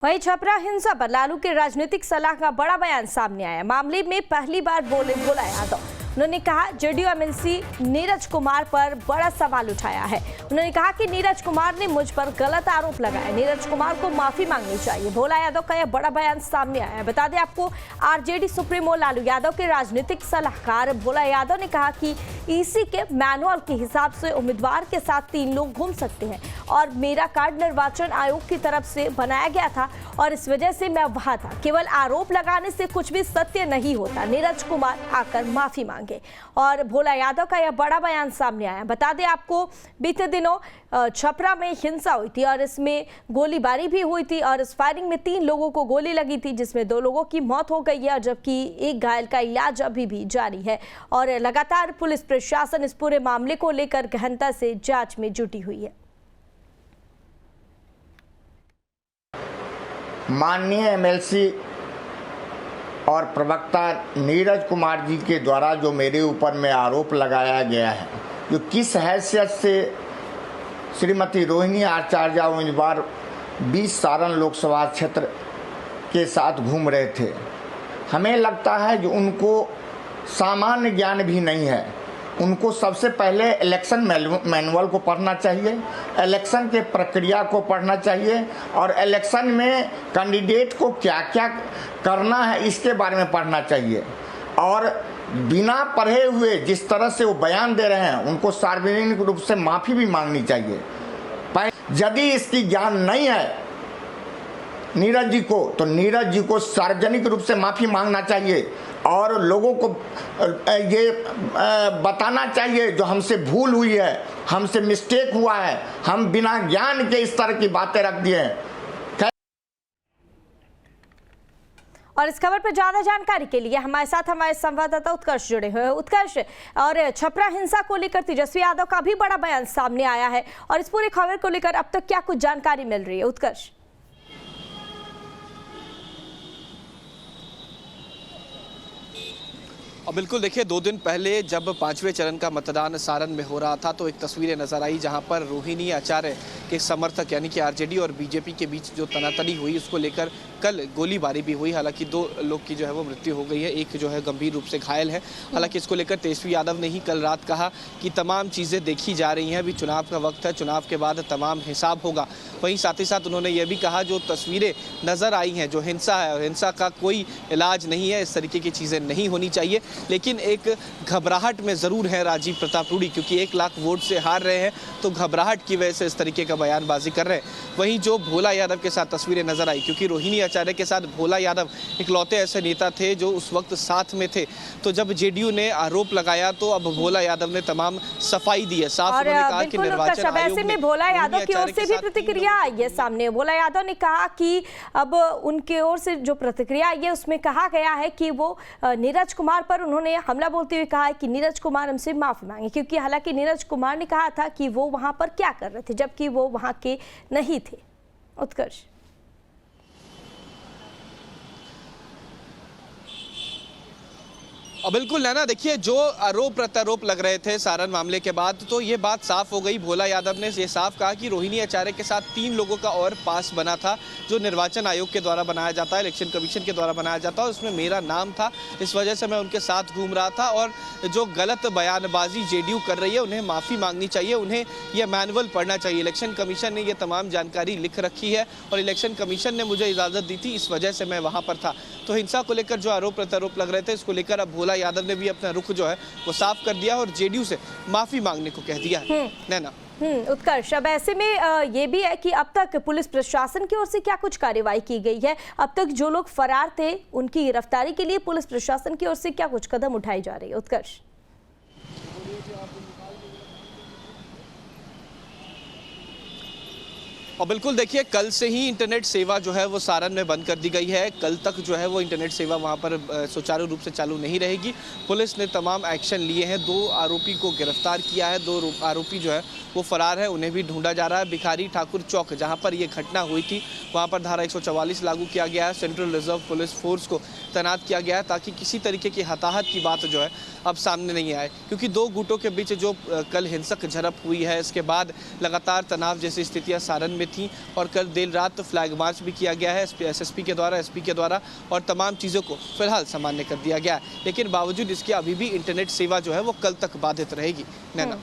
वहीं छपरा हिंसा पर लालू के राजनीतिक सलाह का बड़ा बयान सामने आया। मामले में पहली बार बोला यादव। उन्होंने कहा जेडीयू एमएलसी नीरज कुमार पर बड़ा सवाल उठाया है। उन्होंने कहा कि नीरज कुमार ने मुझ पर गलत आरोप लगाया, नीरज कुमार को माफी मांगनी चाहिए। भोला यादव का यह बड़ा बयान सामने आया। बता दें आपको, आरजेडी सुप्रीमो लालू यादव के राजनीतिक सलाहकार भोला यादव ने कहा कि ईसी के मैनुअल के हिसाब से उम्मीदवार के साथ 3 लोग घूम सकते हैं और मेरा कार्ड निर्वाचन आयोग की तरफ से बनाया गया था और इस वजह से मैं वहां था। केवल आरोप लगाने से कुछ भी सत्य नहीं होता। नीरज कुमार आकर माफी मांगे। और भोला यादव का यह बड़ा बयान सामने आया। बता दें आपको, बीते दिनों छपरा में हिंसा हुई थी और इसमें गोलीबारी भी हुई थी और इस फायरिंग में 3 लोगों को गोली लगी थी, जिसमें 2 लोगों की मौत हो गई है जबकि एक घायल का इलाज अभी भी जारी है। और लगातार पुलिस प्रशासन इस पूरे मामले को लेकर गहनता से जांच में जुटी हुई है। माननीय एमएलसी और प्रवक्ता नीरज कुमार जी के द्वारा जो मेरे ऊपर में आरोप लगाया गया है, जो किस हैसियत से श्रीमती रोहिणी आचार्य उम्मीदवार 20 सारण लोकसभा क्षेत्र के साथ घूम रहे थे, हमें लगता है कि उनको सामान्य ज्ञान भी नहीं है। उनको सबसे पहले इलेक्शन मैनुअल को पढ़ना चाहिए, इलेक्शन के प्रक्रिया को पढ़ना चाहिए और इलेक्शन में कैंडिडेट को क्या क्या करना है इसके बारे में पढ़ना चाहिए। और बिना पढ़े हुए जिस तरह से वो बयान दे रहे हैं, उनको सार्वजनिक रूप से माफ़ी भी मांगनी चाहिए। यदि इसकी ज्ञान नहीं है नीरज जी को, तो नीरज जी को सार्वजनिक रूप से माफ़ी मांगना चाहिए और लोगों को ये बताना चाहिए जो हमसे भूल हुई है, हमसे मिस्टेक हुआ है, हम बिना ज्ञान के इस तरह की बातें रख दिए हैं। और इस खबर पर ज्यादा जानकारी के लिए हमारे साथ हमारे संवाददाता उत्कर्ष जुड़े हुए हैं। उत्कर्ष, और छपरा हिंसा को लेकर तेजस्वी यादव का भी बड़ा बयान सामने आया है और इस पूरी खबर को लेकर अब तक क्या कुछ जानकारी मिल रही है? उत्कर्ष। बिल्कुल, देखिए 2 दिन पहले जब 5वें चरण का मतदान सारण में हो रहा था तो एक तस्वीरें नजर आई जहां पर रोहिणी आचार्य के समर्थक यानी कि आरजेडी और बीजेपी के बीच जो तनातनी हुई, उसको लेकर कल गोलीबारी भी हुई। हालांकि 2 लोग की जो है वो मृत्यु हो गई है, एक जो है गंभीर रूप से घायल है। हालांकि इसको लेकर तेजस्वी यादव ने ही कल रात कहा कि तमाम चीज़ें देखी जा रही हैं, अभी चुनाव का वक्त है, चुनाव के बाद तमाम हिसाब होगा। वहीं साथ ही साथ उन्होंने ये भी कहा जो तस्वीरें नज़र आई हैं, जो हिंसा है और हिंसा का कोई इलाज नहीं है, इस तरीके की चीज़ें नहीं होनी चाहिए। लेकिन एक घबराहट में ज़रूर है राजीव प्रताप रूडी, क्योंकि 1 लाख वोट से हार रहे हैं तो घबराहट की वजह से इस तरीके का बयानबाजी कर रहे हैं। वहीं जो भोला यादव के साथ तस्वीरें नजर आई, क्योंकि रोहिणी आचार्य के साथ भोला यादव इकलौते ऐसे नेता थे जो उस वक्त साथ में थे, तो जब जेडीयू ने आरोप लगाया तो अब भोला यादव ने तमाम सफाई दी है। साफ उन्होंने कहा कि निर्वाचन आयोग ने भोला यादव की ओर से भी प्रतिक्रिया आई है सामने। भोला यादव ने कहा कि अब उनके ओर से जो प्रतिक्रिया आई है उसमें कहा गया है कि वो नीरज कुमार पर उन्होंने हमला बोलते हुए कहा है कि नीरज कुमार हमसे माफी मांगे, क्योंकि हालांकि नीरज कुमार ने कहा था कि वो वहां पर क्या कर रहे थे जबकि वो वहां के नहीं थे। उत्कर्ष। बिल्कुल नैना, देखिए जो आरोप प्रत्यारोप लग रहे थे सारण मामले के बाद, तो ये बात साफ हो गई। भोला यादव ने ये साफ कहा कि रोहिणी आचार्य के साथ 3 लोगों का और पास बना था जो निर्वाचन आयोग के द्वारा बनाया जाता है, इलेक्शन कमीशन के द्वारा बनाया जाता है, और उसमें मेरा नाम था, इस वजह से मैं उनके साथ घूम रहा था। और जो गलत बयानबाजी जेडीयू कर रही है उन्हें माफ़ी मांगनी चाहिए, उन्हें यह मैनुअल पढ़ना चाहिए। इलेक्शन कमीशन ने ये तमाम जानकारी लिख रखी है और इलेक्शन कमीशन ने मुझे इजाज़त दी थी, इस वजह से मैं वहाँ पर था। तो हिंसा को लेकर जो आरोप प्रत्यारोप लग रहे थे, इसको लेकर अब भोला यादव ने भी अपना रुख जो है वो साफ कर दिया और जेडीयू से माफी मांगने को कह दिया है। नैना। उत्कर्ष, अब ऐसे में ये भी है कि अब तक पुलिस प्रशासन की ओर से क्या कुछ कार्रवाई की गई है? अब तक जो लोग फरार थे उनकी गिरफ्तारी के लिए पुलिस प्रशासन की ओर से क्या कुछ कदम उठाए जा रहे हैं? उत्कर्ष। और बिल्कुल देखिए, कल से ही इंटरनेट सेवा जो है वो सारण में बंद कर दी गई है। कल तक जो है वो इंटरनेट सेवा वहाँ पर सुचारू रूप से चालू नहीं रहेगी। पुलिस ने तमाम एक्शन लिए हैं, 2 आरोपी को गिरफ्तार किया है, 2 आरोपी जो है वो फरार है, उन्हें भी ढूंढा जा रहा है। भिखारी ठाकुर चौक जहाँ पर ये घटना हुई थी वहाँ पर धारा 144 लागू किया गया है, सेंट्रल रिजर्व पुलिस फोर्स को तैनात किया गया है ताकि किसी तरीके की हताहत की बात जो है अब सामने नहीं आए, क्योंकि 2 गुटों के बीच जो कल हिंसक झड़प हुई है, इसके बाद लगातार तनाव जैसी स्थितियाँ सारण में थीं और कल देर रात फ्लैग मार्च भी किया गया है एसएसपी के द्वारा, एसपी के द्वारा, और तमाम चीज़ों को फिलहाल सामान्य कर दिया गया है। लेकिन बावजूद इसके अभी भी इंटरनेट सेवा जो है वो कल तक बाधित रहेगी। नैना।